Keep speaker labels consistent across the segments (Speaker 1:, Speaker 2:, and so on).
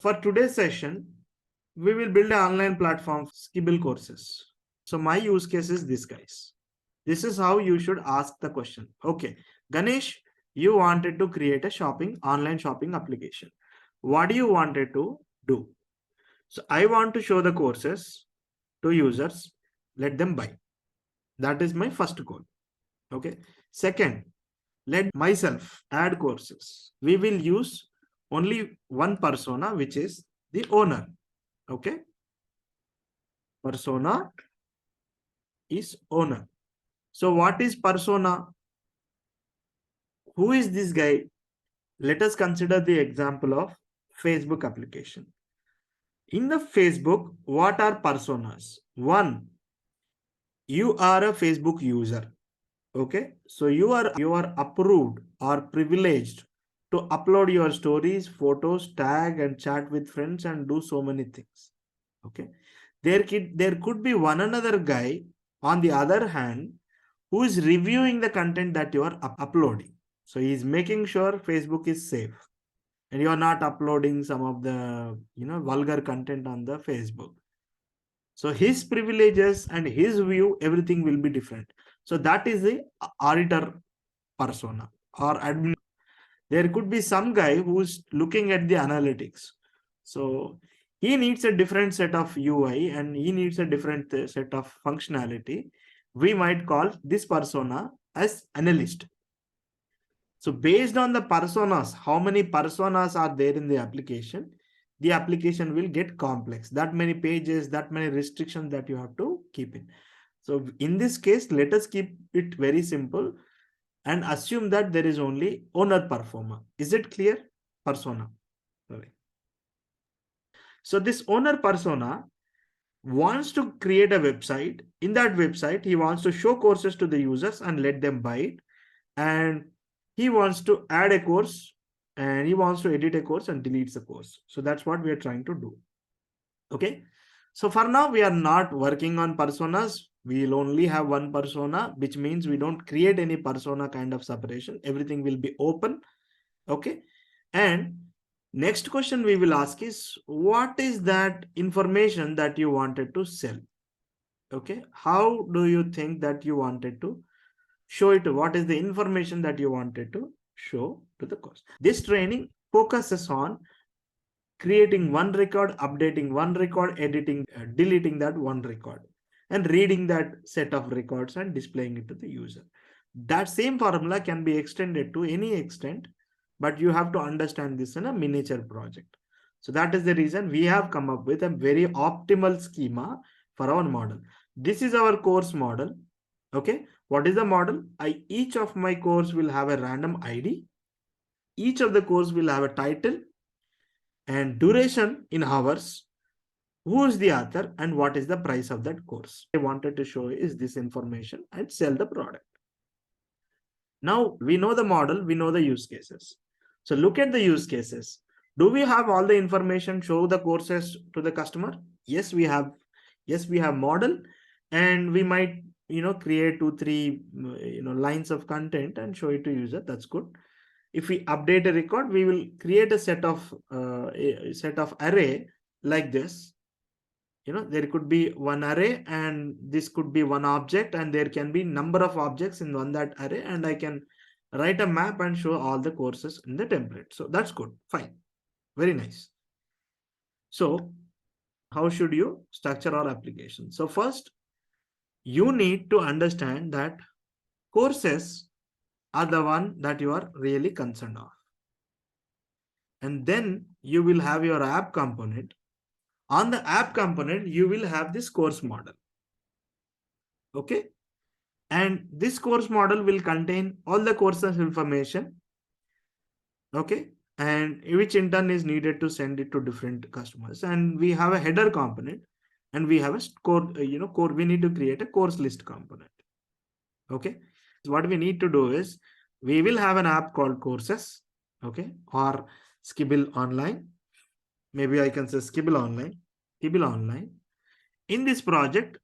Speaker 1: For today's session, we will build an online platform for Skibble courses. So my use case is this, guys. This is how you should ask the question. Okay, Ganesh, you wanted to create a online shopping application. What do you wanted to do? So I want to show the courses to users, let them buy. That is my first goal. Okay. Second, let myself add courses. We will use only one persona, which is the owner. Okay. Persona is owner. So what is persona? Who is this guy? Let us consider the example of Facebook application. In the Facebook, what are personas? One, you are a Facebook user. Okay, so you are approved or privileged to upload your stories, photos, tag and chat with friends and do so many things. Okay, there could be one another guy on the other hand who is reviewing the content that you are uploading. So he is making sure Facebook is safe and you are not uploading some of the vulgar content on the Facebook. So his privileges and his view, everything will be different. So that is the auditor persona or admin. There could be some guy who's looking at the analytics. So he needs a different set of UI and he needs a different set of functionality. We might call this persona as analyst. So based on the personas, how many personas are there in the application will get complex. That many pages, that many restrictions that you have to keep in. So in this case, let us keep it very simple and assume that there is only owner persona. Is it clear? Persona. Sorry. So this owner persona wants to create a website. In that website, he wants to show courses to the users and let them buy it. And he wants to add a course and he wants to edit a course and delete the course. So that's what we are trying to do. Okay. So for now, we are not working on personas. We'll only have one persona, which means we don't create any persona kind of separation. Everything will be open. Okay. And next question we will ask is, what is that information that you wanted to sell? Okay. How do you think that you wanted to show it? What is the information that you wanted to show to the course? This training focuses on creating one record, updating one record, editing, deleting that one record, and reading that set of records and displaying it to the user. That same formula can be extended to any extent, but you have to understand this in a miniature project. So that is the reason we have come up with a very optimal schema for our model. This is our course model. Okay, what is the model? Each of my course will have a random ID. Each of the course will have a title and duration in hours, who is the author and what is the price of that course. I wanted to show is this information and sell the product. Now we know the model, we know the use cases. So look at the use cases. Do we have all the information, show the courses to the customer? Yes, we have. Yes, we have model and we might create 2-3 lines of content and show it to user. That's good. If we update a record, we will create a set of array like this. There could be one array and this could be one object and there can be number of objects in that array, and I can write a map and show all the courses in the template. So that's good. Fine. Very nice. So how should you structure our application? So first, you need to understand that courses are the one that you are really concerned of. And then you will have your app component. On the app component, you will have this course model. Okay. And this course model will contain all the courses information. Okay. And which in turn is needed to send it to different customers. And we have a header component and we have a core, we need to create a course list component. Okay. So what we need to do is we will have an app called courses. Okay. Or Skibble Online. Maybe I can say Skibble Online. Skibble Online. In this project,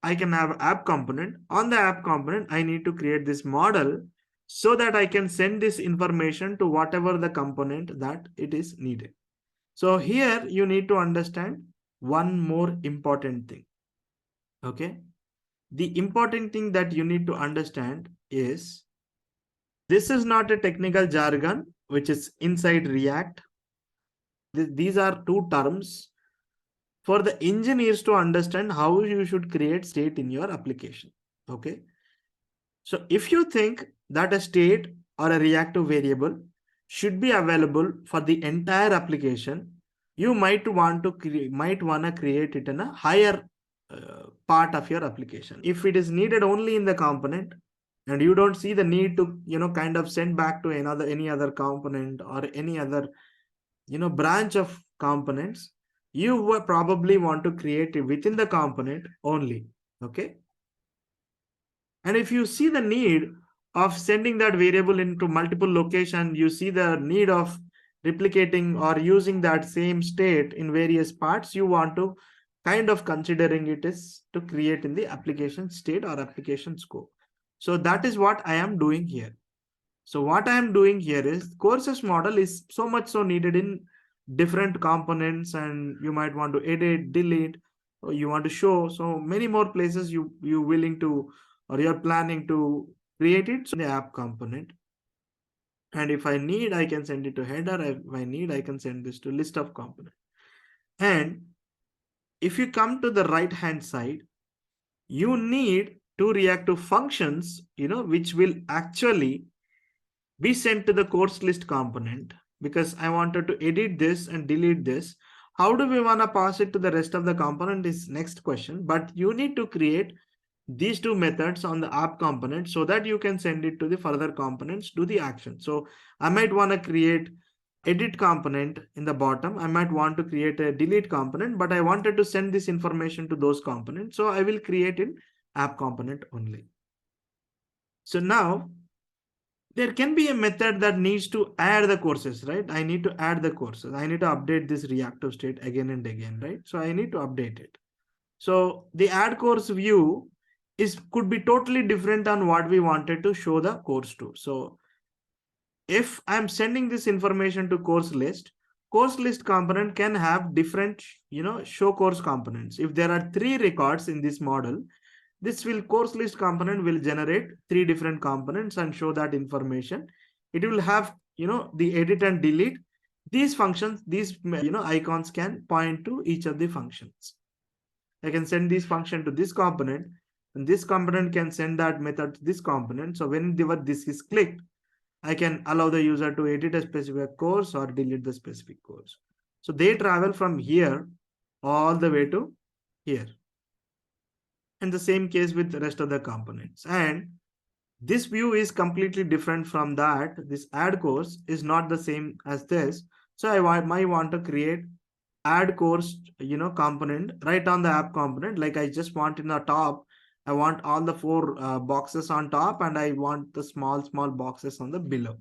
Speaker 1: I can have app component. On the app component, I need to create this model so that I can send this information to whatever the component that it is needed. So here you need to understand one more important thing. Okay. The important thing that you need to understand is this is not a technical jargon which is inside React. These are two terms for the engineers to understand how you should create state in your application. Okay. So if you think that a state or a reactive variable should be available for the entire application, you might want to create it in a higher part of your application. If it is needed only in the component and you don't see the need to kind of send back to any other component or any other branch of components, you will probably want to create it within the component only. Okay. And if you see the need of sending that variable into multiple locations, you see the need of replicating or using that same state in various parts, you want to kind of considering it is to create in the application state or application scope. So that is what I am doing here. So what I am doing here is courses model is so much so needed in different components, and you might want to edit, delete, or you want to show. So many more places you willing to or you're planning to create it in the app component. And if I need, I can send it to header. If I need, I can send this to list of components. And if you come to the right hand side, you need two reactive functions, which will actually be sent to the course list component, because I wanted to edit this and delete this. How do we want to pass it to the rest of the component is next question, but you need to create these two methods on the app component so that you can send it to the further components, do the action. So I might want to create edit component in the bottom. I might want to create a delete component, but I wanted to send this information to those components. So I will create in app component only. So now there can be a method that needs to add the courses, right? I need to add the courses. I need to update this reactive state again and again, right? So I need to update it. So the add course view could be totally different on what we wanted to show the course to. So if I'm sending this information to course list component can have different, show course components. If there are 3 records in this model, this course list component will generate 3 different components and show that information. It will have, the edit and delete. These functions, these, icons can point to each of the functions. I can send this function to this component, and this component can send that method to this component. So whenever this is clicked, I can allow the user to edit a specific course or delete the specific course. So they travel from here all the way to here. And the same case with the rest of the components. And this view is completely different from that. This add course is not the same as this. So I might want to create add course, component right on the app component. Like I just want in the top, I want all the 4 boxes on top, and I want the small boxes on the below.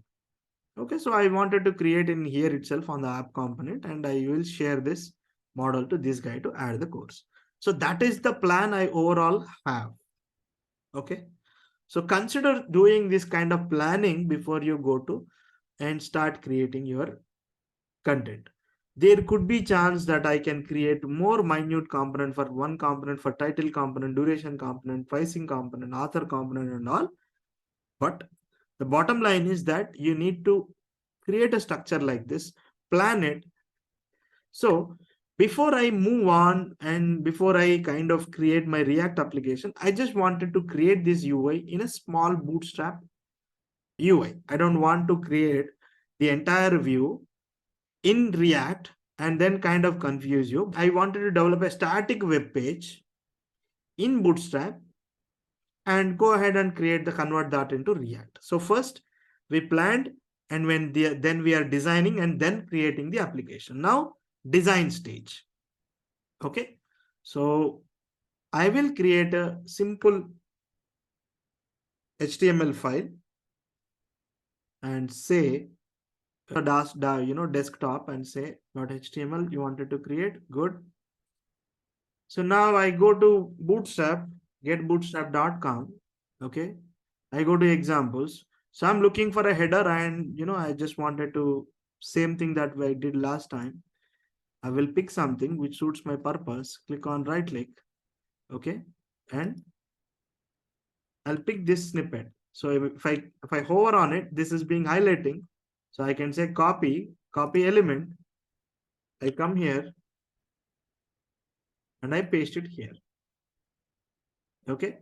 Speaker 1: Okay, so I wanted to create in here itself on the app component, and I will share this model to this guy to add the course. So that is the plan I overall have. Okay, so consider doing this kind of planning before you go to and start creating your content. There could be chance that I can create more minute component for one component, for title component, duration component, pricing component, author component, and all. But the bottom line is that you need to create a structure like this, plan it. So before I move on and before I kind of create my React application, I just wanted to create this UI in a small Bootstrap UI. I don't want to create the entire view in React and then kind of confuse you. I wanted to develop a static web page in Bootstrap and go ahead and convert that into React. So first we planned, and then we are designing and then creating the application. Now design stage. Okay, so I will create a simple HTML file and say desktop and say .html you wanted to create. Good. So now I go to Bootstrap, getbootstrap.com. Okay, I go to examples. So I'm looking for a header, and I just wanted to same thing that I did last time. I will pick something which suits my purpose, click on right click, okay, and I'll pick this snippet. So if I hover on it, this is being highlighting. So I can say copy element. I come here and I paste it here. Okay.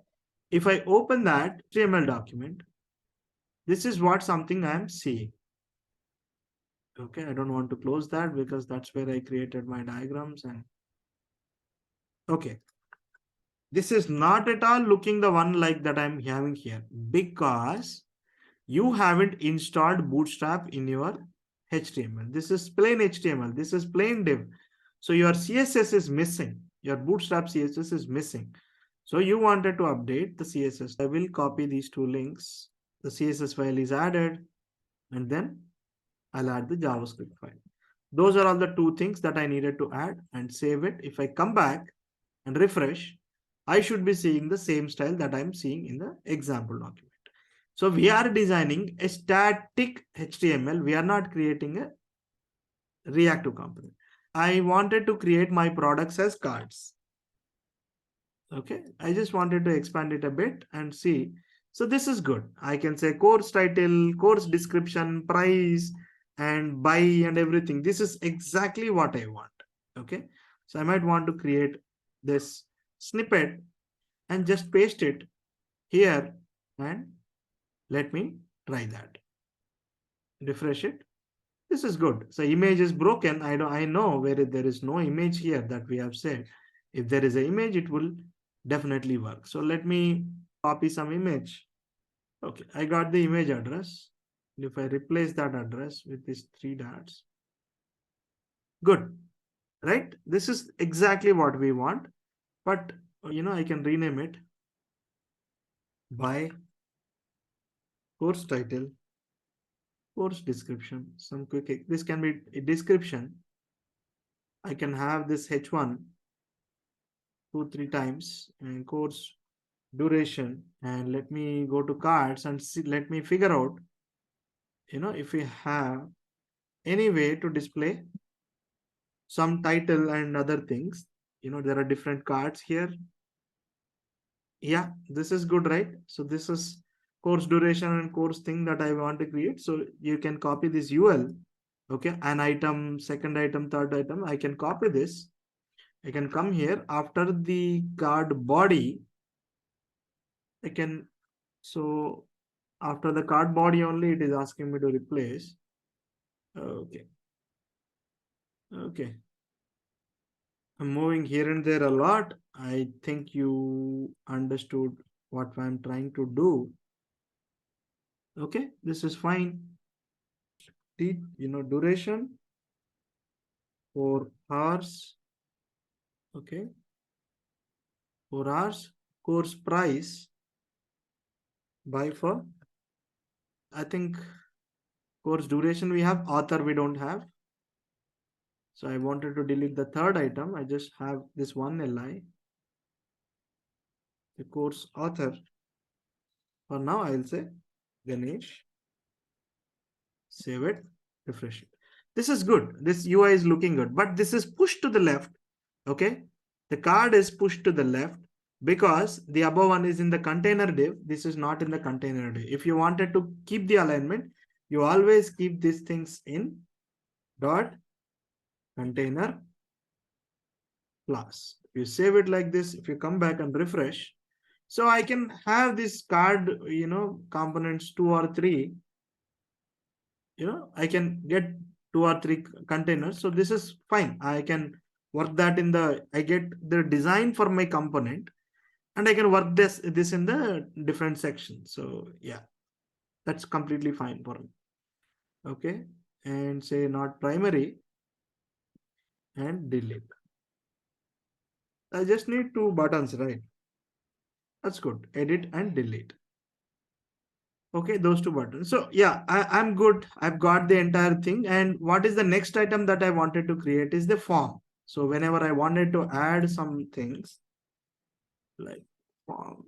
Speaker 1: If I open that HTML document, this is what something I am seeing. Okay, I don't want to close that because that's where I created my diagrams. And okay, this is not at all looking the one like that I'm having here, because you haven't installed Bootstrap in your HTML. This is plain HTML. This is plain div. So your CSS is missing. Your Bootstrap CSS is missing. So you wanted to update the CSS. I will copy these two links. The CSS file is added, and then I'll add the JavaScript file. Those are all the two things that I needed to add, and save it. If I come back and refresh, I should be seeing the same style that I'm seeing in the example document. So we are designing a static HTML. We are not creating a reactive component. I wanted to create my products as cards. Okay, I just wanted to expand it a bit and see. So this is good. I can say course title, course description, price, and buy and everything. This is exactly what I want. Okay, so I might want to create this snippet and just paste it here, and let me try that. Refresh it. This is good. So image is broken. I know where there is no image here that we have said. If there is an image, it will definitely work. So let me copy some image. Okay, I got the image address. If I replace that address with these three dots, good, right? This is exactly what we want. But I can rename it by course title, course description, some quick. This can be a description. I can have this H1 2-3 times, and course duration, and let me go to cards and see, let me figure out if we have any way to display some title and other things. There are different cards here. Yeah, this is good, right? So this is course duration and course thing that I want to create. So you can copy this UL. Okay, an item, second item, third item. I can copy this. I can come here after the card body. I can, so after the card body only, it is asking me to replace. Okay. Okay. I'm moving here and there a lot. I think you understood what I'm trying to do. Okay, this is fine. Duration 4 hours. Okay, 4 hours. Course price buy for. I think course duration we have, author we don't have. So I wanted to delete the third item. I just have this one li. The course author. For now, I'll say Ganesh. Save it, refresh it. This is good. This UI is looking good, but this is pushed to the left. Okay, the card is pushed to the left because the above one is in the container div. This is not in the container div. If you wanted to keep the alignment, you always keep these things in dot container class. You save it like this. If you come back and refresh, so I can have this card, components 2 or 3. I can get 2 or 3 containers. So this is fine. I can work that I get the design for my component, and I can work this in the different sections. So yeah, that's completely fine for me. Okay, and say not primary and delete. I just need 2 buttons, right? That's good. Edit and delete. Okay, those 2 buttons. So yeah, I'm good. I've got the entire thing. And what is the next item that I wanted to create is the form. So whenever I wanted to add some things like form,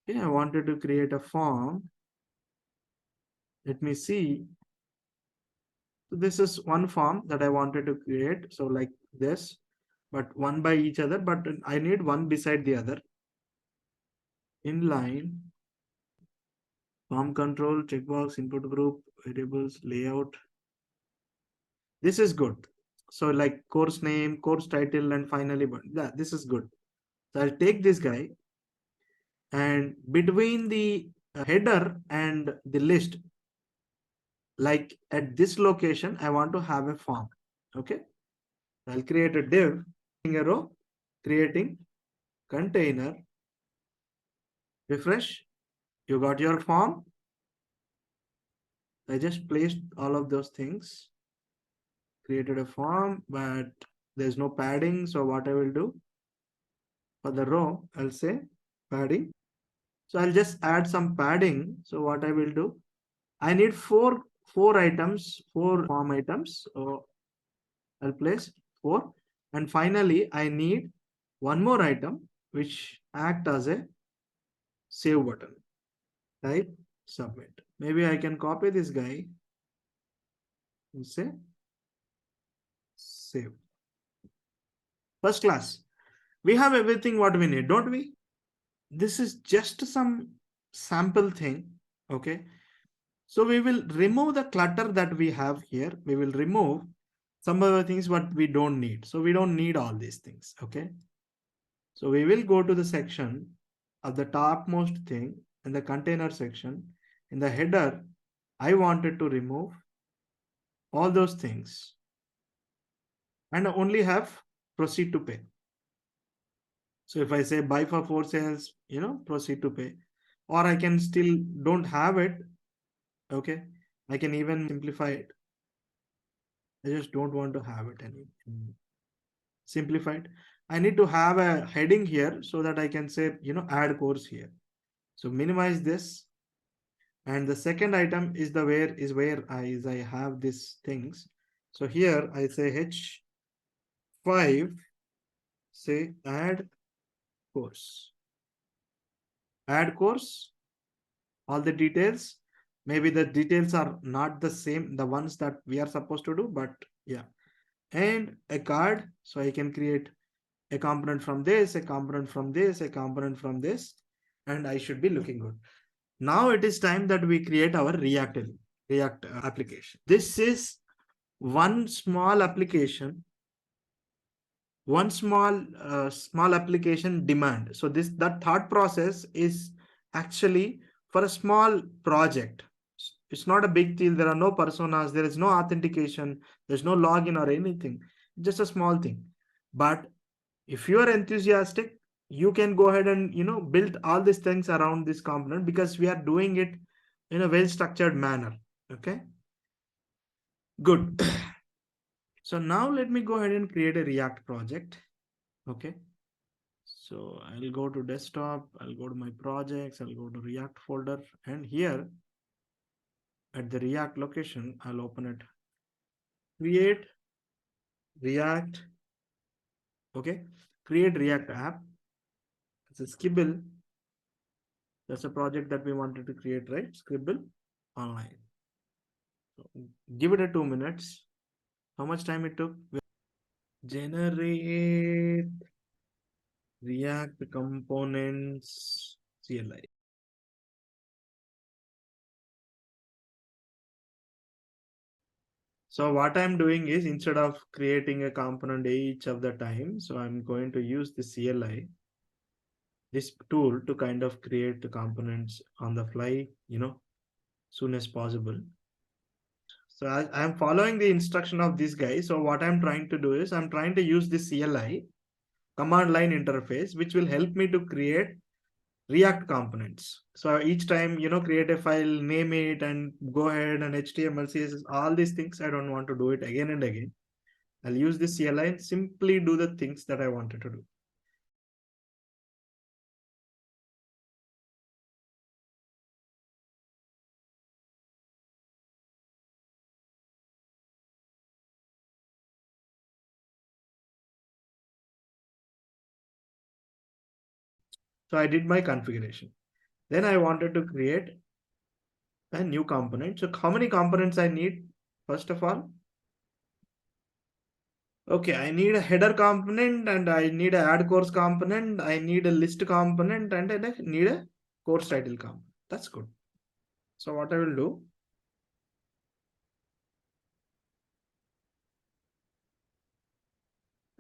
Speaker 1: okay, I wanted to create a form. Let me see. So this is one form that I wanted to create. So like this, but one by each other, but I need one beside the other. Inline, form control, checkbox, input group, variables, layout. This is good. So like course name, course title, and finally, but yeah, this is good. So I'll take this guy, and between the header and the list, like at this location, I want to have a form. Okay. I'll create a div, a row, creating container, refresh. You got your form. I just placed all of those things, created a form, but there's no padding. So what I will do for the row, I'll say padding. So I'll just add some padding. So what I will do, I need four items, four form items. So I'll place 4. And finally, I need one more item which act as a save button. Type submit. Maybe I can copy this guy and say save. First class. We have everything what we need, don't we? This is just some sample thing. Okay. So we will remove the clutter that we have here. We will remove some of the things what we don't need. So we don't need all these things. Okay. So we will go to the section of the topmost thing in the container section. In the header, I wanted to remove all those things and only have proceed to pay. So if I say buy for 4 sales, proceed to pay, or I can still don't have it. Okay. I can even simplify it. I just don't want to have it any simplified. I need to have a heading here so that I can say, add course here. So minimize this. And the second item is the where I have these things. So here I say H5, say add course. Add course, all the details. Maybe the details are not the same, the ones that we are supposed to do, but yeah. And a card, so I can create a component from this, a component from this, a component from this, and I should be looking good. Now it is time that we create our React application. This is one small application, one small application demand. So that thought process is actually for a small project. It's not a big deal. There are no personas. There is no authentication. There's no login or anything. Just a small thing. But if you are enthusiastic, you can go ahead and build all these things around this component, because we are doing it in a well structured manner. Okay, good. So now let me go ahead and create a React project. Okay, so I'll go to desktop, I'll go to my projects, I'll go to React folder, and here at the React location, I'll open it. Create React. Okay, create React app. It's a Skibble. That's a project that we wanted to create, right? Scribble online. So give it a 2 minutes. How much time it took? Generate React components CLI. So what I'm doing is, instead of creating a component each of the time, so I'm going to use the CLI, this tool, to kind of create the components on the fly, soon as possible. So I'm following the instruction of this guy. So what I'm trying to do is, I'm trying to use this CLI command line interface, which will help me to create React components. So each time, create a file, name it, and go ahead and HTML, CSS, all these things. I don't want to do it again and again. I'll use this CLI and simply do the things that I wanted to do. So I did my configuration. Then I wanted to create a new component. So how many components I need? First of all, okay, I need a header component and I need a add course component. I need a list component and I need a course title component. That's good. So what I will do,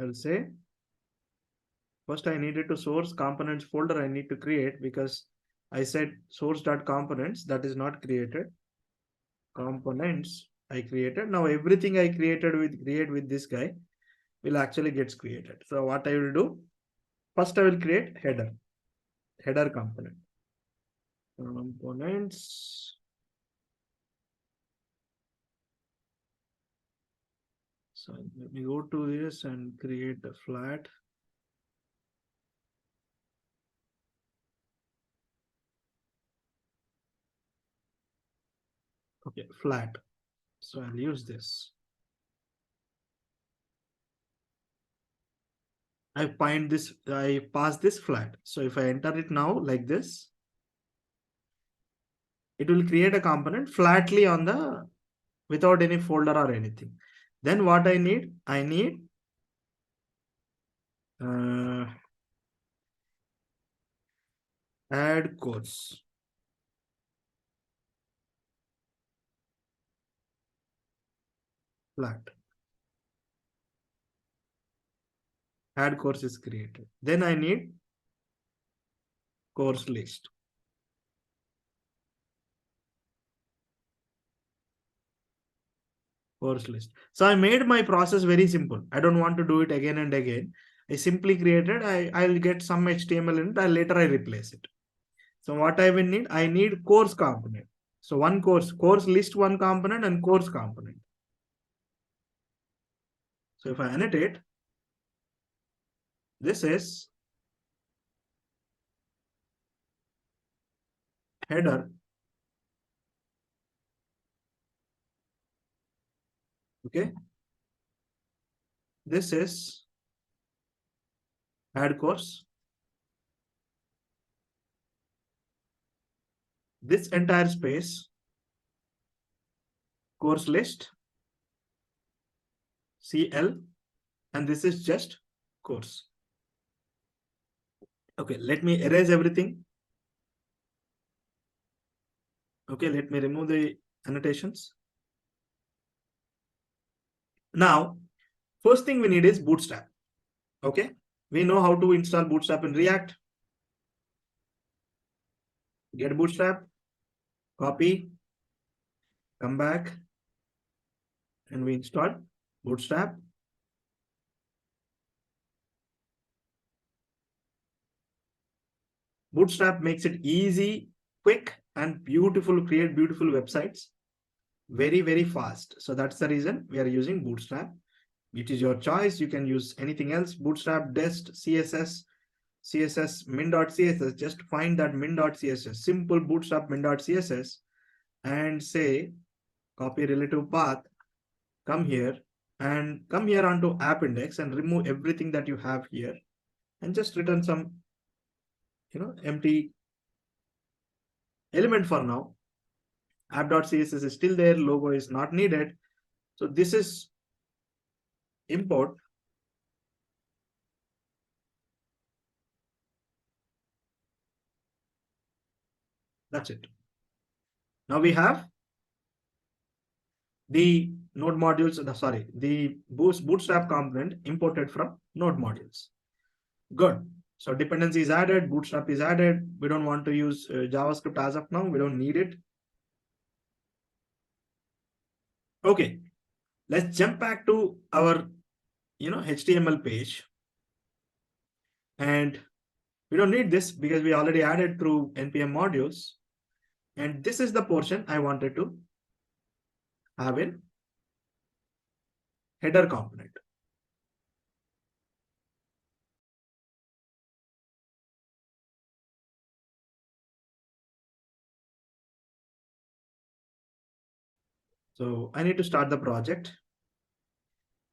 Speaker 1: I'll say first I needed to source components folder I need to create because I said source.components, that is not created. Components I created. Now everything I create with this guy will actually gets created. So what I will do, first I will create header component. Components. So let me go to this and create a flat. Okay, flat. So I'll use this. I pass this flat. So if I enter it now like this, it will create a component flatly on the, without any folder or anything. Then what I need add course. Flat. Add course is created. Then I need course list. Course list. So I made my process very simple. I don't want to do it again and again. I simply created, I'll get some HTML in it, later I replace it. So what I will need, I need course component. So one course list one component and course component. So if I annotate, this is header. Okay. This is add course. This entire space, course list, CL, and this is just course. Okay, let me erase everything. Okay, let me remove the annotations. Now, first thing we need is Bootstrap. Okay, we know how to install Bootstrap in React. Get Bootstrap, copy, come back, and we install Bootstrap. Bootstrap makes it easy, quick, and beautiful, create beautiful websites very, very fast. So that's the reason we are using Bootstrap. It is your choice. You can use anything else. Bootstrap, Dest, CSS, min.css. Just find that min.css, simple Bootstrap min.css, and say copy relative path, come here onto app index and remove everything that you have here and just return some, empty element for now. App.css is still there, logo is not needed. So this is import. That's it. Now we have the node modules, the Bootstrap component imported from node modules. Good. So dependency is added, Bootstrap is added. We don't want to use JavaScript as of now. We don't need it. Okay. Let's jump back to our, HTML page. And we don't need this because we already added through NPM modules. And this is the portion I wanted to have in header component. So I need to start the project.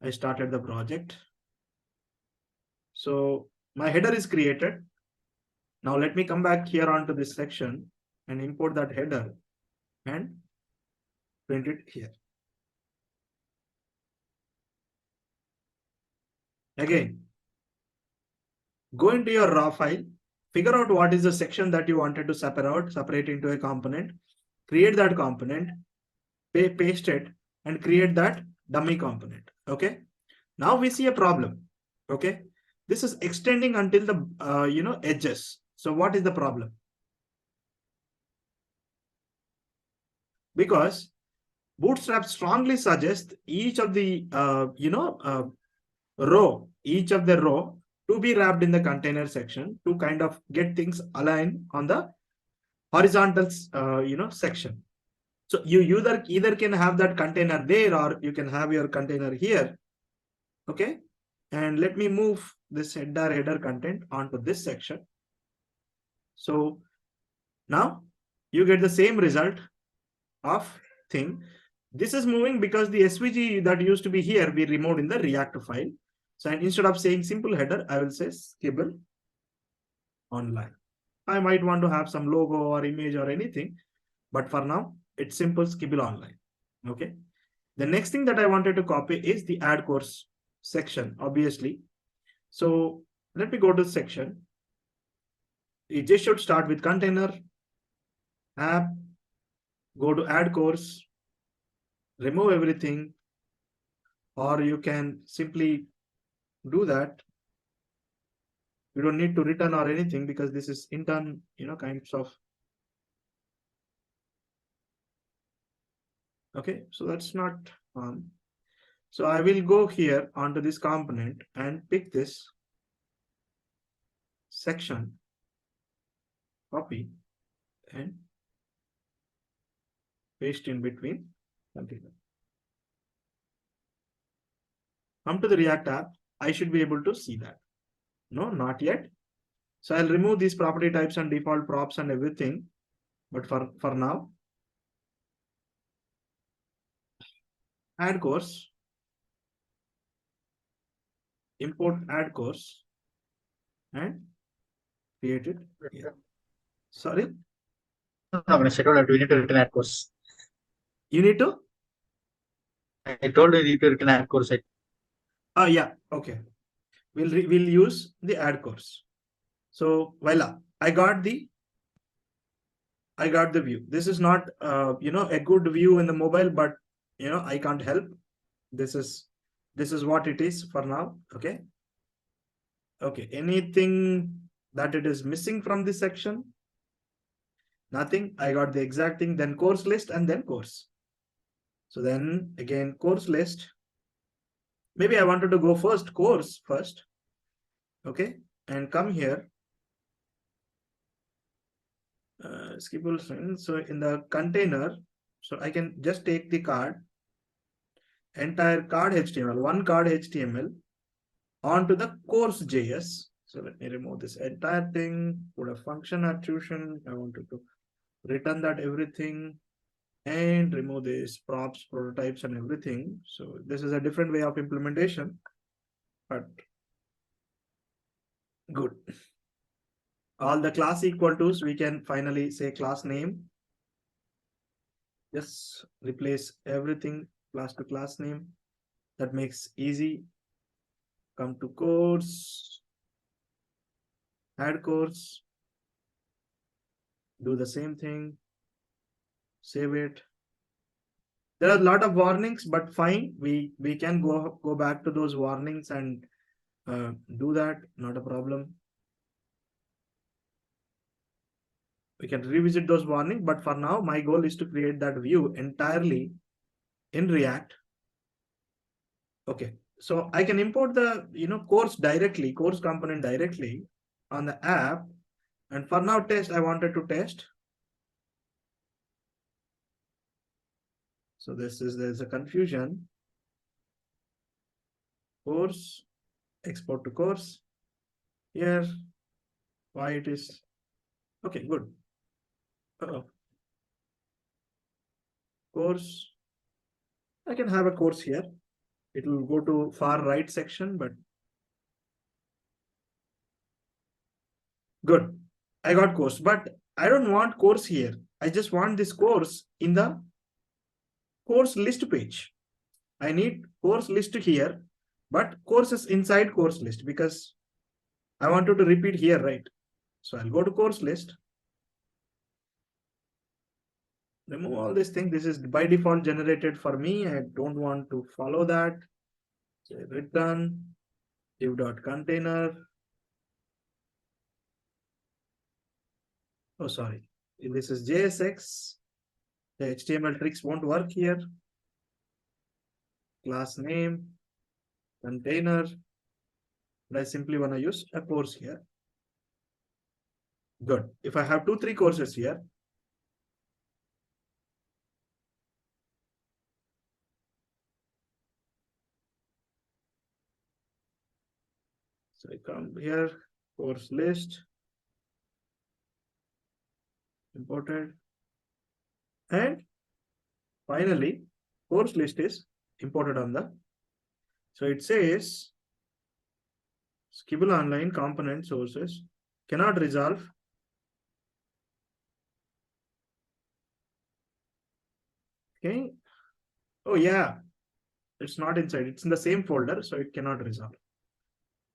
Speaker 1: I started the project. So my header is created. Now let me come back here onto this section and import that header and print it here. Again, go into your raw file, figure out what is the section that you wanted to separate into a component, create that component, paste it, and create that dummy component. Okay. Now we see a problem. Okay. This is extending until the edges. So what is the problem? Because Bootstrap strongly suggests each of the each of the row to be wrapped in the container section to kind of get things aligned on the horizontal section. So you either can have that container there, or you can have your container here. Okay. And let me move this header content onto this section. So now you get the same result of thing. This is moving because the SVG that used to be here, we removed in the React file. So instead of saying simple header, I will say Skibble online. I might want to have some logo or image or anything, but for now, it's simple Skibble online. Okay. The next thing that I wanted to copy is the add course section, obviously. So let me go to section. It just should start with container, app, go to add course, remove everything, or you can simply do that. You don't need to return or anything because this is intern, kinds of. Okay, so that's not so I will go here onto this component and pick this section, copy, and paste in between. Come to the React app. I should be able to see that. No, not yet. So I'll remove these property types and default props and everything. But for now, add course, import add course, and create it. Yeah. Sorry?
Speaker 2: No, Ganesh, I told you we need to return add course.
Speaker 1: You need to?
Speaker 2: I told you we need to return add course.
Speaker 1: Oh, yeah. Okay. We'll use the add course. So voila, I got the view. This is not a good view in the mobile, but I can't help. This is what it is for now. Okay. Okay. Anything that it is missing from this section? Nothing. I got the exact thing. Then course list and then course. So then again course list. Maybe I wanted to go course first. Okay. And come here. Skippable string. So in the container, so I can just take the card, entire card HTML, one card HTML onto the course.js. So let me remove this entire thing, put a function attribution. I wanted to return that everything and remove these props, prototypes, and everything. So this is a different way of implementation, but good. All the class equal to's, we can finally say class name. Just replace everything class to class name. That makes easy. Come to course, add course, do the same thing, save it. There are a lot of warnings, but fine. We can go back to those warnings and do that. Not a problem. We can revisit those warnings, but for now, my goal is to create that view entirely in React. Okay, so I can import the course component directly on the app. And for now, I wanted to test. So there's a confusion. Course, export to course. Here, why it is. Okay, good. Course. I can have a course here. It will go to far right section, but good. I got course, but I don't want course here. I just want this course in the course list page. I need course list here. but courses inside course list, because I wanted to repeat here, right? So I'll go to course list, remove all this thing. This is by default generated for me. I don't want to follow that. So return div.container. Oh, sorry. This is JSX. The HTML tricks won't work here. Class name, container. But I simply want to use a course here. Good. If I have 2, 3 courses here, so I come here, course list, imported, and finally, course list is imported on the. So it says Skibble Online component sources cannot resolve. Okay. Oh yeah, it's not inside. It's in the same folder, so it cannot resolve.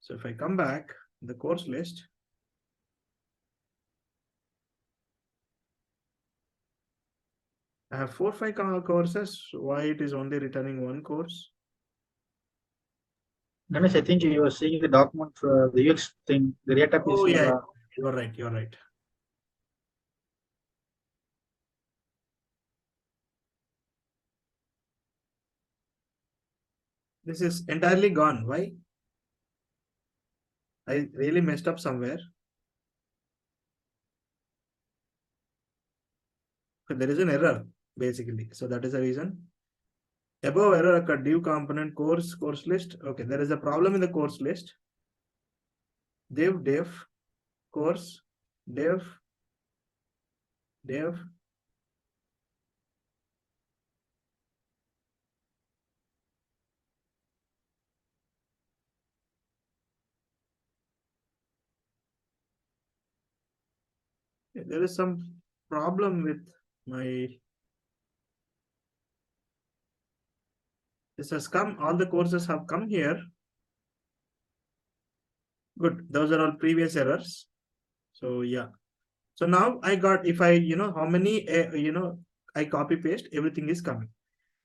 Speaker 1: So if I come back, the course list, I have 4, 5 courses. Why it is only returning 1 course?
Speaker 2: Ganesh, I think you were seeing the document for the UX thing. The React app is
Speaker 1: Oh yeah, you're right. You're right. This is entirely gone. Why? I really messed up somewhere. There is an error basically. So that is the reason. Above error occurred, div component course list. Okay, there is a problem in the course list. Div course dev. There is some problem with my. This has come. All the courses have come here. Good. Those are all previous errors. So yeah. So now I got, if I, how many, I copy paste, everything is coming.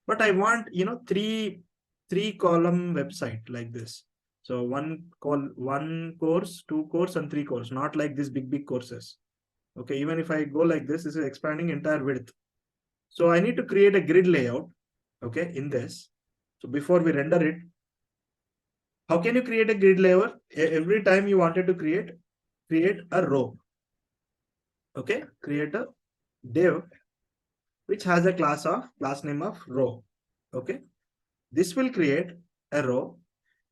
Speaker 1: But I want, three column website like this. So one course, 2 course, and 3 course, not like this big courses. Okay, even if I go like this is expanding entire width. So I need to create a grid layout, okay, in this. So before we render it, how can you create a grid layout? Every time you wanted to create a row. Okay, create a div which has a class name of row. Okay, this will create a row,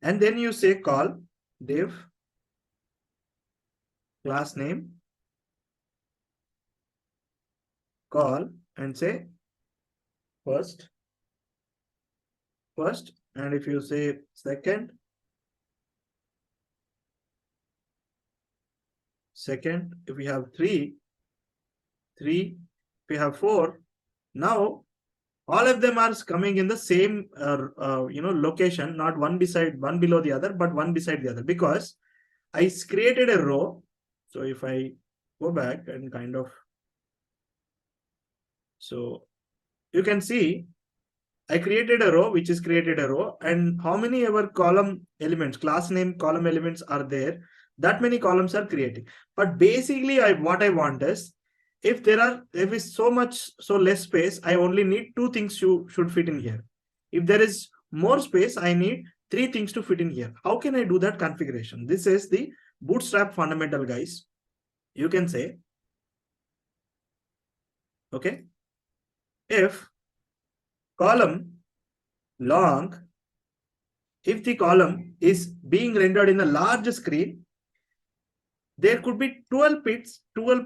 Speaker 1: and then you say call div class name call and say first, and if you say second, if we have three, if we have 4, now all of them are coming in the same location, not one below the other, but one beside the other, because I created a row. So if I go back and kind of, so you can see I created a row, which is created a row, and how many ever column elements, class name column elements are there, that many columns are creating. But basically what I want is, if is so less space, I only need 2 things should fit in here. If there is more space, I need 3 things to fit in here. How can I do that configuration? This is the Bootstrap fundamental, guys. You can say, okay, if column long, if the column is being rendered in a large screen, there could be 12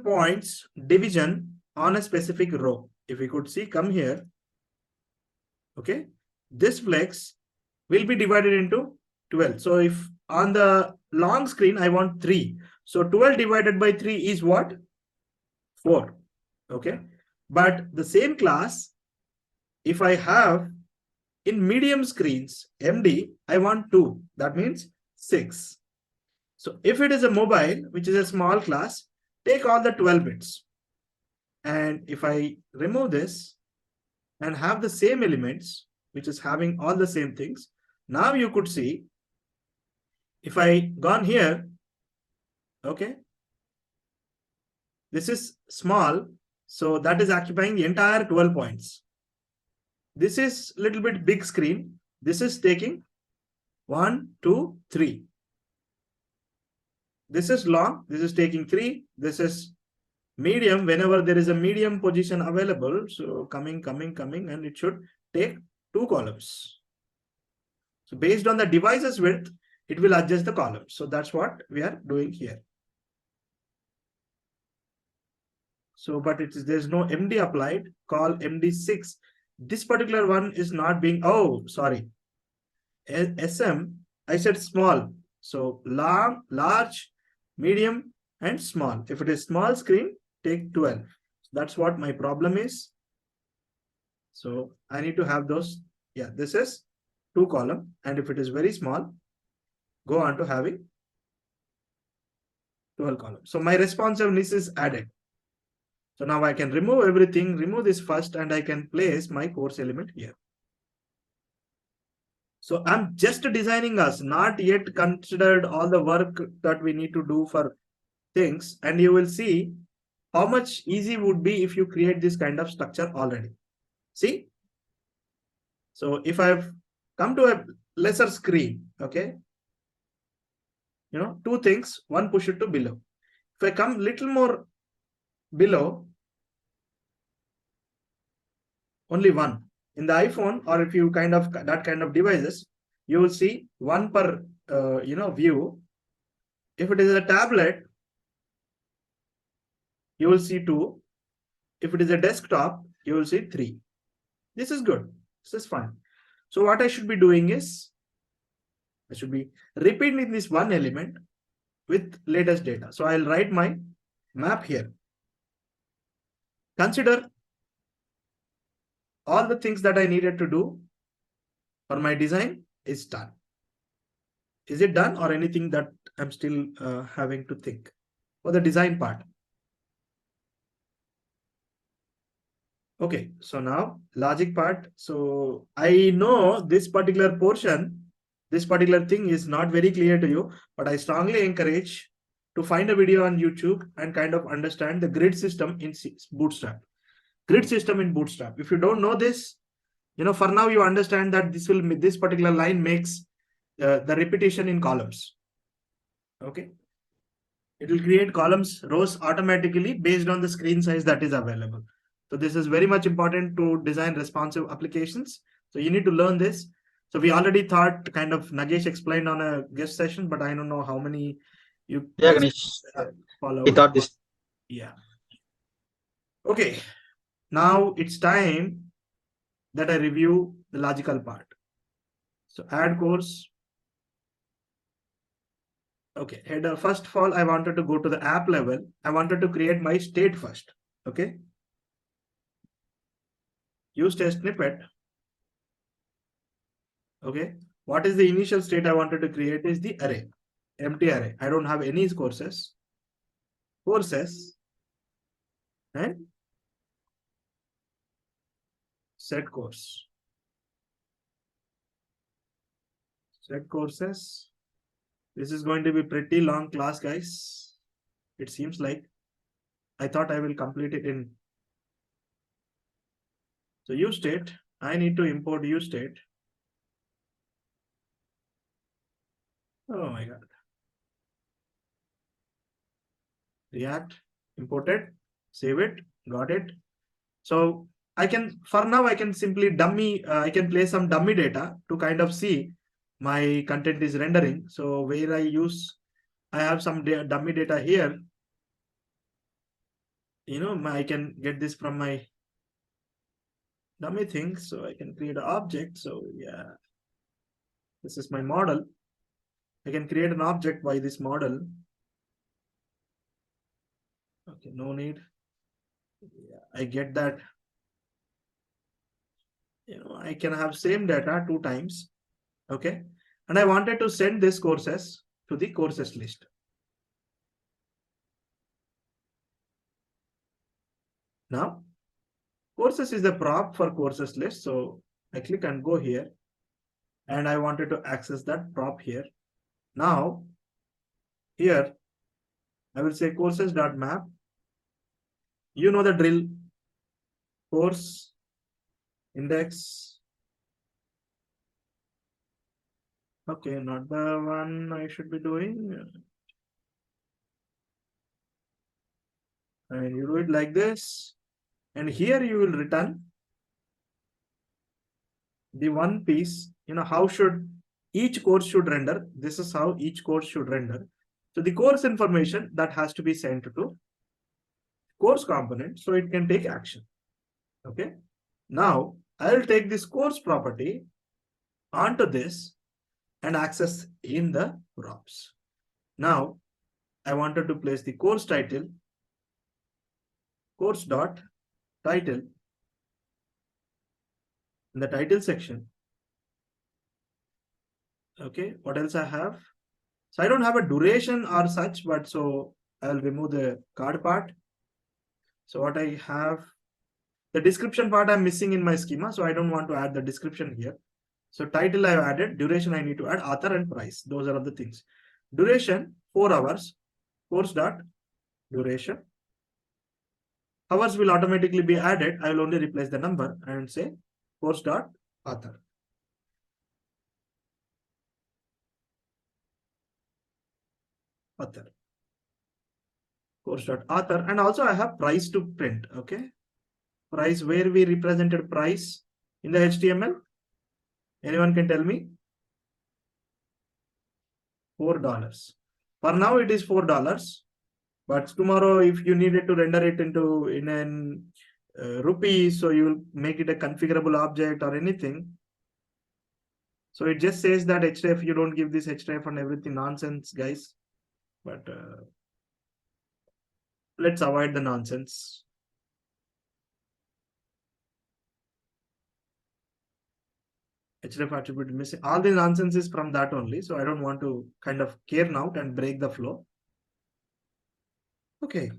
Speaker 1: points division on a specific row. If we could see, come here. Okay, this flex will be divided into 12. So if on the long screen, I want 3. So 12 divided by 3 is what? 4. Okay, but the same class, if I have In medium screens, MD, I want 2. That means 6. So if it is a mobile, which is a small class, take all the 12 bits. And if I remove this and have the same elements, which is having all the same things, now you could see, if I gone here, okay, this is small, so that is occupying the entire 12 points. This is a little bit big screen. This is taking 1, 2, 3. This is long. This is taking 3. This is medium. Whenever there is a medium position available, so coming, and it should take 2 columns. So based on the device's width, it will adjust the columns. So that's what we are doing here. So, but there's no MD applied. Call MD6. This particular one is not being. Oh, sorry. SM. I said small. So long, large, medium, and small. If it is small screen, take 12. That's what my problem is. So I need to have those. Yeah, this is 2 column. And if it is very small, go on to having 12 columns. So my responsiveness is added. So now I can remove everything, remove this first, and I can place my course element here. So I'm just designing us, not yet considered all the work that we need to do for things. And you will see how much easy would be if you create this kind of structure already. See? So if I've come to a lesser screen, okay, 2 things, one push it to below. If I come little more below, only one. In the iPhone, or if you that kind of devices, you will see 1 per view. If it is a tablet, you will see 2. If it is a desktop, you will see 3. This is good. This is fine. So what I should be doing is, I should be repeating this one element with latest data. So I'll write my map here. Consider all the things that I needed to do for my design is done. Is it done, or anything that I'm still having to think for the design part? Okay, so now logic part. So I know this particular portion, this particular thing is not very clear to you, but I strongly encourage to find a video on YouTube and kind of understand the grid system in Bootstrap. Grid system in Bootstrap. If you don't know this, for now you understand that this particular line makes the repetition in columns. Okay. It will create columns, rows automatically based on the screen size that is available. So this is very much important to design responsive applications. So you need to learn this. So we already thought kind of Nagesh explained on a guest session, but I don't know how many you
Speaker 2: Ganesh,
Speaker 1: follow.
Speaker 2: he thought this.
Speaker 1: Yeah. Okay. Now it's time that I review the logical part. So add course. Okay, header. First of all, I wanted to go to the app level. I wanted to create my state first. Okay. Use test snippet. Okay. What is the initial state I wanted to create is the array, empty array. I don't have any courses, and set course. Set courses. This is going to be pretty long class, guys. It seems like I thought I will complete it in. So use state. I need to import use state. Oh my God. React, imported, save it, got it. So I can, for now, I can simply I can play some dummy data to kind of see my content is rendering. So where I have some dummy data here. I can get this from my dummy thing. So I can create an object. So yeah, this is my model. I can create an object by this model. Okay, no need. Yeah, I get that. I can have same data 2 times. Okay. And I wanted to send this courses to the courses list. Now, courses is the prop for courses list. So I click and go here. And I wanted to access that prop here. Now, here, I will say courses.map. You know the drill. Course, index. Okay, not the one I should be doing. And you do it like this. And here you will return the one piece, how should each course should render. This is how each course should render. So the course information that has to be sent to course component so it can take action. Okay. Now I'll take this course property onto this and access in the props. Now I wanted to place the course title, course dot title in the title section. Okay, what else I have? So I don't have a duration or such, but so I'll remove the card part. So what I have, the description part I'm missing in my schema, so I don't want to add the description here. So title I've added, duration I need to add, author and price. Those are the things. Duration 4 hours, course dot duration. Hours will automatically be added. I will only replace the number and say course dot author. Author. Course dot author. And also I have price to print. Okay. Price, where we represented price in the HTML. Anyone can tell me? $4. For now it is $4. But tomorrow, if you needed to render it in an rupee, so you will make it a configurable object or anything. So it just says that href, you don't give this href and everything nonsense, guys. But let's avoid the nonsense. Href attribute missing. All the nonsense is from that only. So I don't want to kind of care now and break the flow. Okay.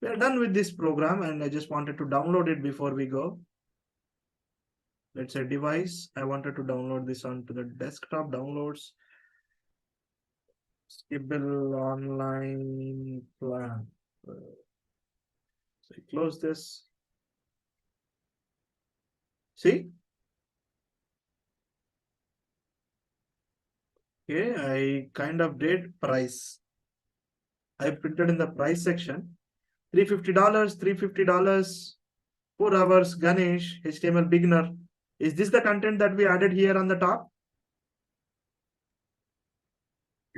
Speaker 1: We are done with this program and I just wanted to download it before we go. Let's say device. I wanted to download this onto the desktop downloads. Skibble online plan. So close this. See? Okay, I kind of did price. I printed in the price section. $350, $350, 4 hours, Ganesh, HTML beginner. Is this the content that we added here on the top?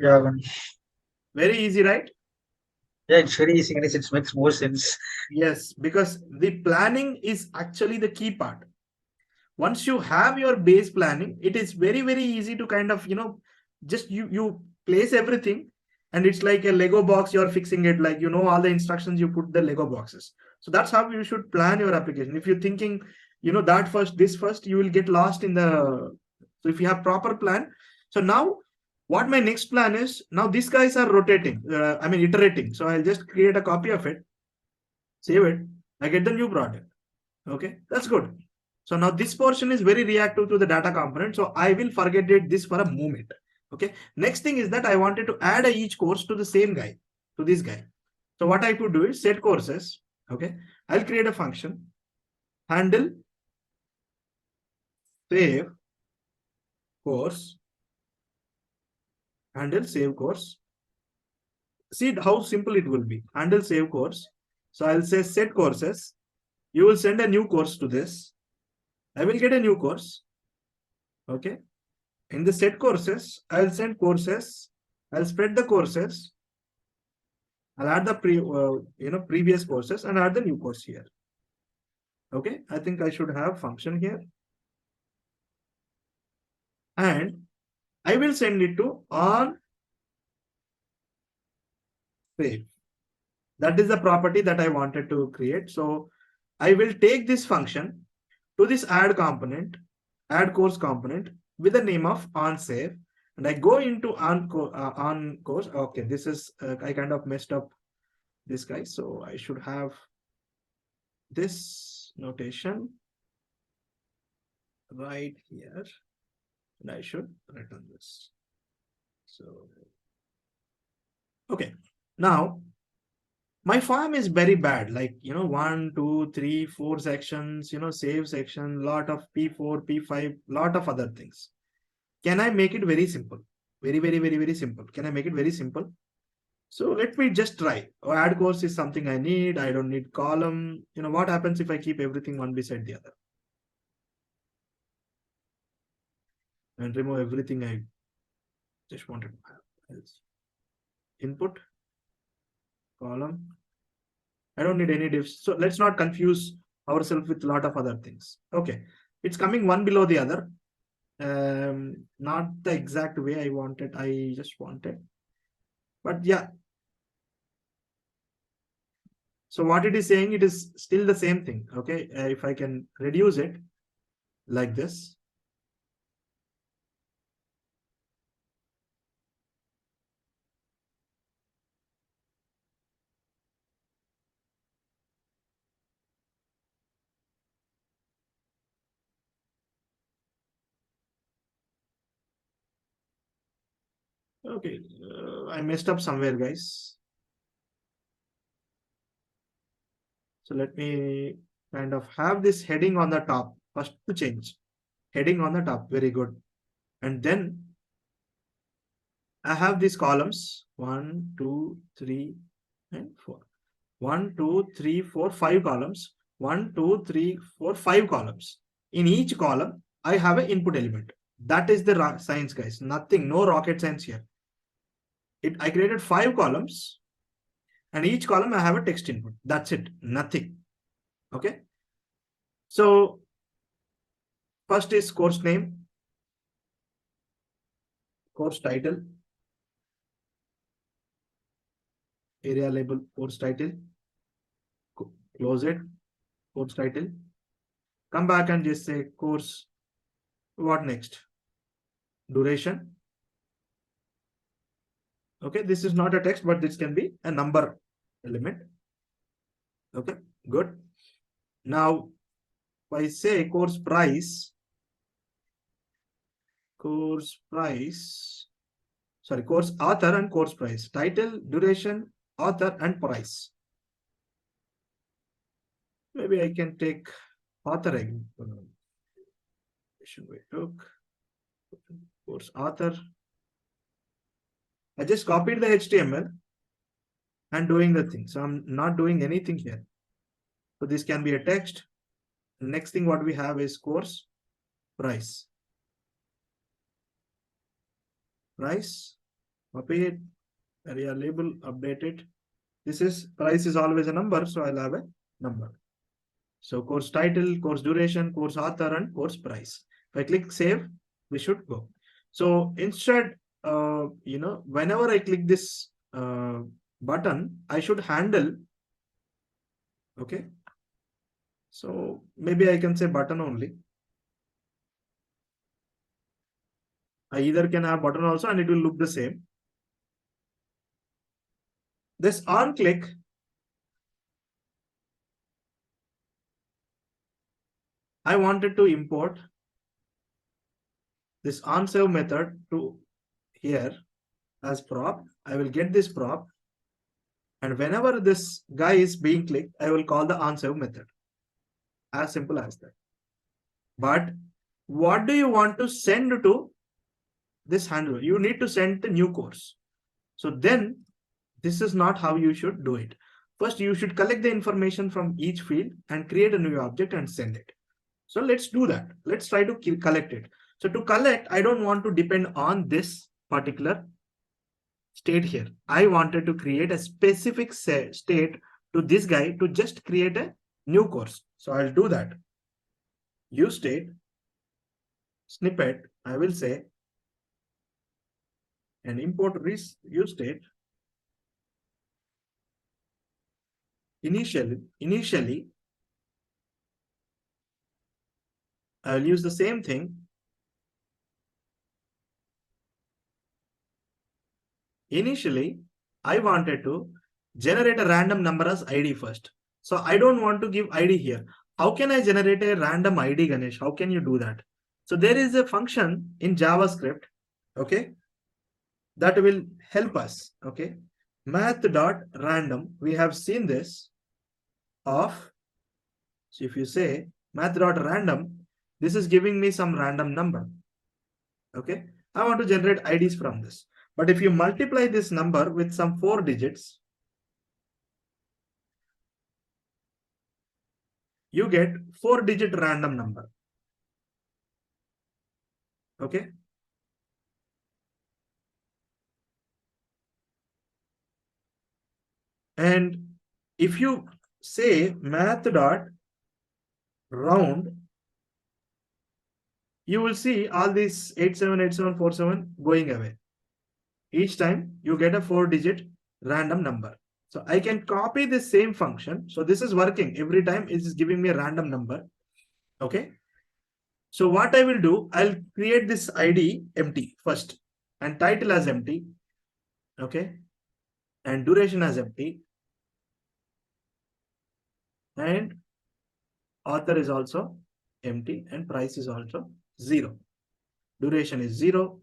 Speaker 2: Yeah, Ganesh.
Speaker 1: Very easy, right?
Speaker 2: Yeah, it's very easy, Ganesh. It makes more sense.
Speaker 1: Yes, because the planning is actually the key part. Once you have your base planning, it is very, very easy to kind of, just you place everything and it's like a Lego box, you're fixing it, like, all the instructions, you put the Lego boxes. So that's how you should plan your application. If you're thinking, that first, this first, you will get lost in the, so if you have proper plan. So now what my next plan is, now these guys are rotating, iterating. So I'll just create a copy of it, save it, I get the new product. Okay, that's good. So now this portion is very reactive to the data component. So I will forget this for a moment. Okay. Next thing is that I wanted to add each course to the same guy, to this guy. So what I could do is set courses. Okay. I'll create a function, handle, save course, handle, save course. See how simple it will be. Handle, save course. So I'll say set courses. You will send a new course to this. I will get a new course. Okay. In the set courses, I'll send courses. I'll spread the courses. I'll add the previous courses and add the new course here. Okay, I think I should have function here. And I will send it to on save. That is the property that I wanted to create. So I will take this function. to this add component, add course component with the name of on save, and I go into on course. Okay, this is I kind of messed up this guy, so I should have this notation right here, and I should return this. So okay, now my form is very bad, like 1 2 3 4 sections, save section, lot of p4 p5, lot of other things. Can I make it very simple? Very simple. Can I make it very simple? So let me just try. Add course is something I need. I don't need column. What happens if I keep everything one beside the other and remove everything I just wanted to have? Input column. I don't need any diffs. So let's not confuse ourselves with a lot of other things. Okay, it's coming one below the other. Not the exact way I wanted. I just wanted, but yeah. So what it is saying, it is still the same thing. Okay, if I can reduce it like this. Okay, I messed up somewhere, guys. So let me kind of have this heading on the top. First to change. Heading on the top. Very good. And then I have these columns 1, 2, 3, and 4. 1, 2, 3, 4, 5 columns. 1, 2, 3, 4, 5 columns. In each column, I have an input element. That is the science, guys. Nothing, no rocket science here. I created 5 columns, and each column I have a text input. That's it. Nothing. Okay. So first is course name, course title, area label, course title, close it, course title. Come back and just say course. What next? Duration. Okay, this is not a text, but this can be a number element. Okay, good. Now, if I say course price, course author and course price, title, duration, author, and price. Maybe I can take author again. We took course author. I just copied the HTML and doing the thing. So I'm not doing anything here. So this can be a text. Next thing what we have is course price. Price, copy it, area label, update it. This is price is always a number, so I'll have a number. So course title, course duration, course author, and course price. If I click save, we should go. So instead, whenever I click this button, I should handle. Okay. So maybe I can say button only. I either can have button also and it will look the same. This on click, I wanted to import this on save method to here as prop. I will get this prop, and whenever this guy is being clicked, I will call the on save method. As simple as that. But what do you want to send to this handler? You need to send the new course. So then this is not how you should do it. First, you should collect the information from each field and create a new object and send it. So let's do that. Let's try to collect it. So to collect, I don't want to depend on this particular state here. I wanted to create a specific state to this guy to just create a new course. So I'll do that. Use state snippet. I will say and import use state. Initially I'll use the same thing. Initially, I wanted to generate a random number as ID first. So I don't want to give ID here. How can I generate a random ID, Ganesh? How can you do that? So there is a function in JavaScript, okay, that will help us, okay. Math.random, we have seen this of, so if you say math.random, this is giving me some random number, okay. I want to generate IDs from this. But if you multiply this number with some 4 digits, you get 4-digit random number, okay. And if you say math.round, you will see all these 878747 going away. Each time you get a 4-digit random number. So I can copy this same function. So this is working. Every time it is giving me a random number. Okay. So what I will do, I'll create this ID empty first and title as empty. Okay. And duration as empty. And author is also empty and price is also 0. Duration is 0.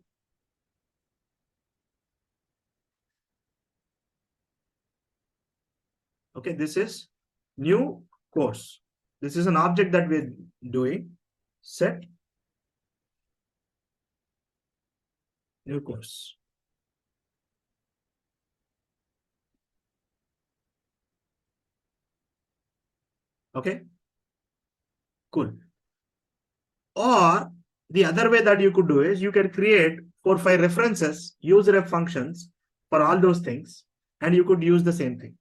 Speaker 1: Okay, this is new course. This is an object that we're doing. Set new course. Okay, cool. Or the other way that you could do is you can create 4 or 5 references, use ref functions for all those things, and you could use the same thing.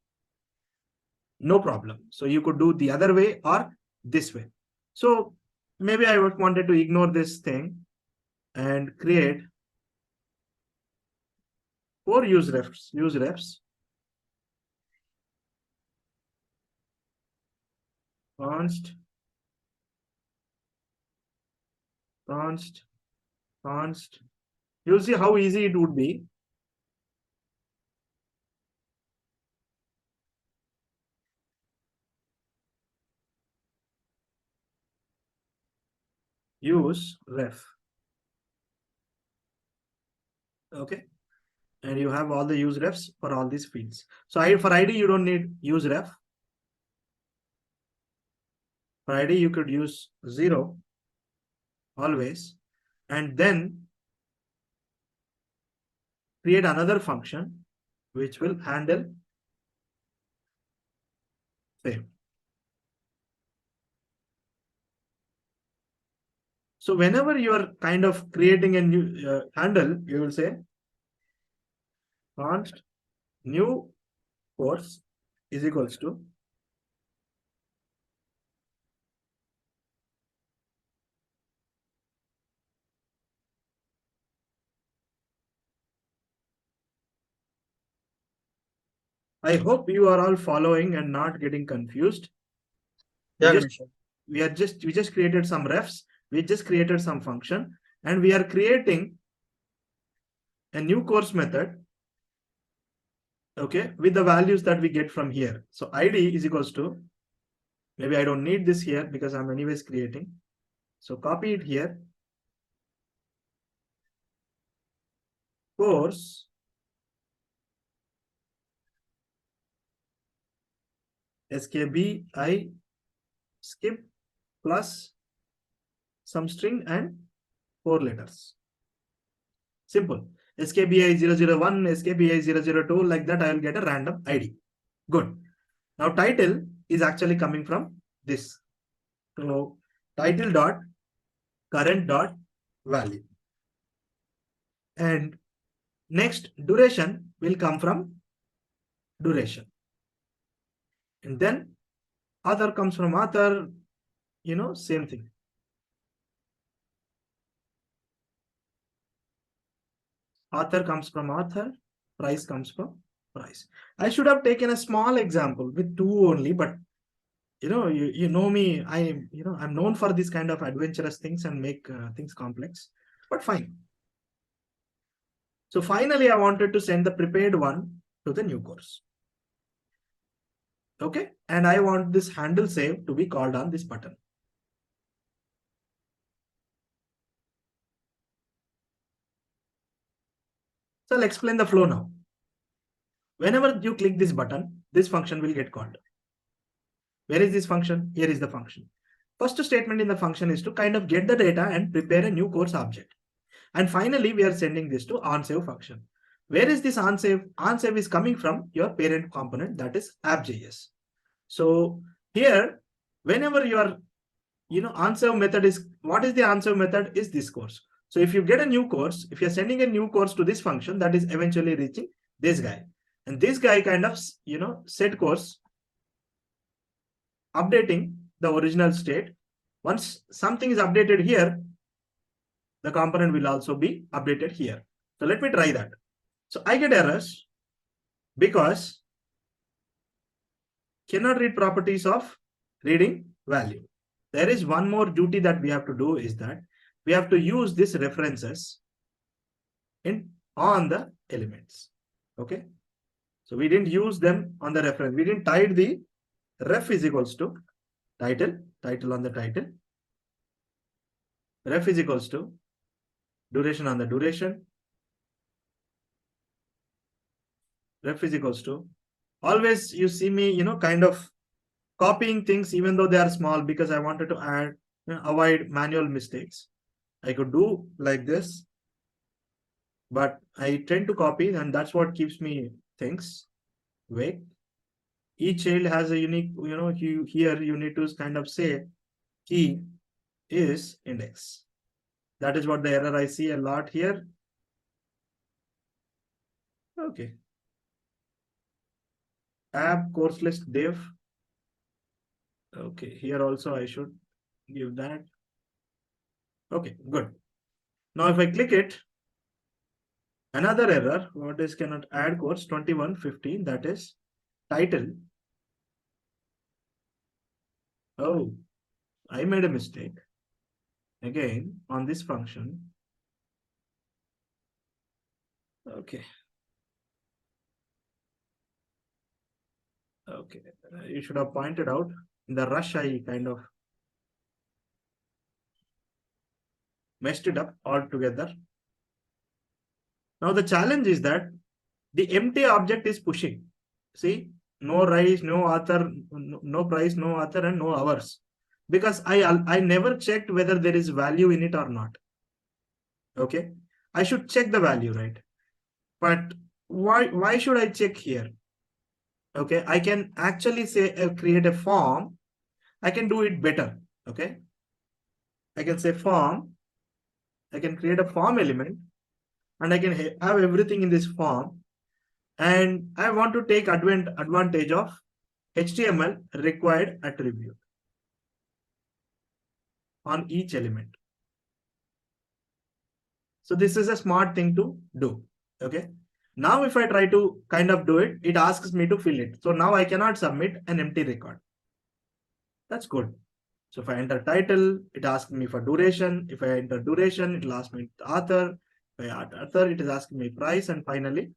Speaker 1: No problem. So you could do the other way or this way. So maybe I wanted to ignore this thing and create 4 use refs, const, you'll see how easy it would be. Use ref. Okay. And you have all the use refs for all these fields. So for ID, you don't need use ref. For ID, you could use 0 always. And then create another function which will handle same. So whenever you are kind of creating a new handle, you will say const new course is equals to I hope you are all following and not getting confused.
Speaker 2: Yeah,
Speaker 1: We just created some refs, we just created some function, and we are creating a new course method, okay, with the values that we get from here. So ID is equals to, maybe I don't need this here because I'm anyways creating. So copy it here. Course skbi skip plus some string and 4 letters. Simple. skbi 001, skbi 002, like that I will get a random ID. Good. Now title is actually coming from this. So title dot current dot value. And next duration will come from duration. And then author comes from author, same thing. Author comes from author, price comes from price. I should have taken a small example with 2 only, but you know me. I'm known for these kind of adventurous things and make things complex. But fine. So finally, I wanted to send the prepared one to the new course. Okay, and I want this handle save to be called on this button. So I'll explain the flow now. Whenever you click this button, this function will get called. Where is this function? Here is the function. First statement in the function is to kind of get the data and prepare a new course object. And finally, we are sending this to onSave function. Where is this onSave? OnSave is coming from your parent component, that is app.js. So here, whenever you are, onSave method is, what is the onSave method? Is this course. So if you get a new course, if you're sending a new course to this function, that is eventually reaching this guy. And this guy kind of, set course, updating the original state. Once something is updated here, the component will also be updated here. So let me try that. So I get errors because cannot read properties of reading value. There is one more duty that we have to do, is that we have to use these references on the elements. Okay. So we didn't use them on the reference. We didn't tie the ref is equals to title on the title. Ref is equals to duration on the duration. Ref is equals to, always you see me, kind of copying things even though they are small, because I wanted to add, avoid manual mistakes. I could do like this, but I tend to copy, and that's what keeps me things vague. Each child has a unique, here you need to kind of say key is index. That is what the error I see a lot here. Okay. App course list div. Okay, here also I should give that. Okay, good. Now if I click it, another error, what is cannot add course 2115, that is title. Oh, I made a mistake. Again, on this function. Okay. Okay, you should have pointed out. In the rush, I kind of messed it up altogether. Now the challenge is that the empty object is pushing. See, no rise, no author, no price, no author, and no hours. Because I never checked whether there is value in it or not. Okay, I should check the value, right? But why should I check here? Okay, I can actually say create a form. I can do it better. Okay, I can say form. I can create a form element, and I can have everything in this form. And I want to take advantage of HTML required attribute on each element. So this is a smart thing to do. Okay. Now if I try to kind of do it, it asks me to fill it. So now I cannot submit an empty record. That's good. So if I enter title, it asks me for duration. If I enter duration, it will ask me author. If I add author, it is asking me price. And finally,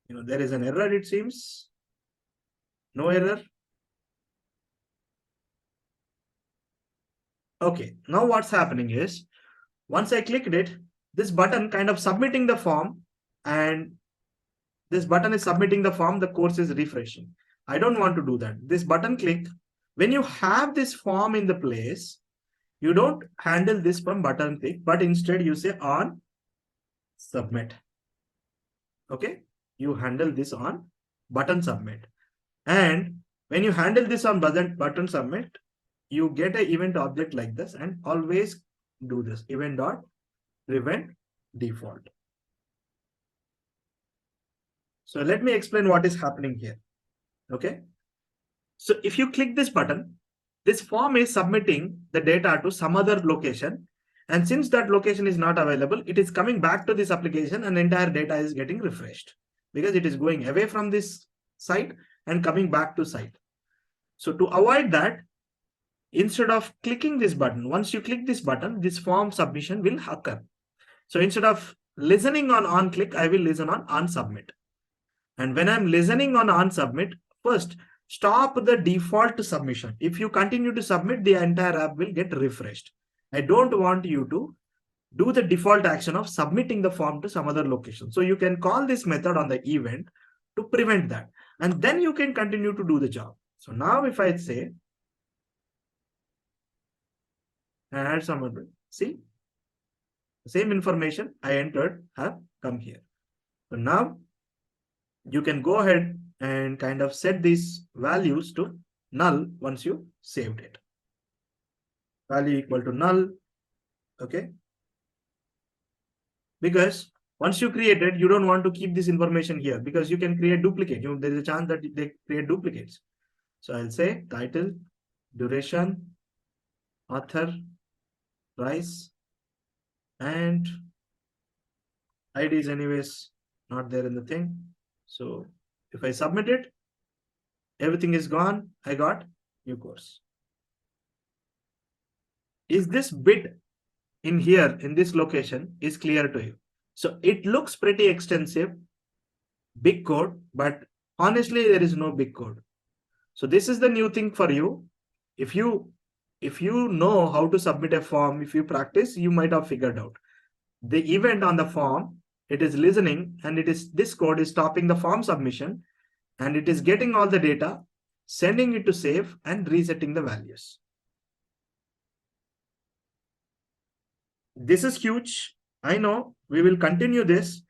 Speaker 1: there is an error, it seems. No error. Okay, now what's happening is, once I clicked it, this button kind of submitting the form, and this button is submitting the form, the course is refreshing. I don't want to do that. This button click, when you have this form in the place, you don't handle this from button click, but instead you say on submit. Okay, you handle this on button submit. And when you handle this on button submit, you get an event object like this, and always do this event dot prevent default. So let me explain what is happening here. Okay. So if you click this button, this form is submitting the data to some other location. And since that location is not available, it is coming back to this application, and entire data is getting refreshed because it is going away from this site and coming back to site. So to avoid that, instead of clicking this button, once you click this button, this form submission will occur. So instead of listening on click, I will listen on submit. And when I'm listening on submit, first stop the default submission. If you continue to submit, the entire app will get refreshed. I don't want you to do the default action of submitting the form to some other location. So you can call this method on the event to prevent that. And then you can continue to do the job. So now if I say, add some other, see, the same information I entered have come here. So now you can go ahead and kind of set these values to null once you saved it. Value equal to null. Okay. Because once you create it, you don't want to keep this information here because you can create duplicate. There is a chance that they create duplicates. So I'll say title, duration, author, price, and ID is anyways not there in the thing. So if I submit it, everything is gone. I got new course. Is this bit in here, in this location, is clear to you? So it looks pretty extensive, big code, but honestly, there is no big code. So this is the new thing for you. If you know how to submit a form, if you practice, you might have figured out. The event on the form, it is listening, and it is this code is stopping the form submission, and it is getting all the data, sending it to save, and resetting the values. This is huge. I know we will continue this.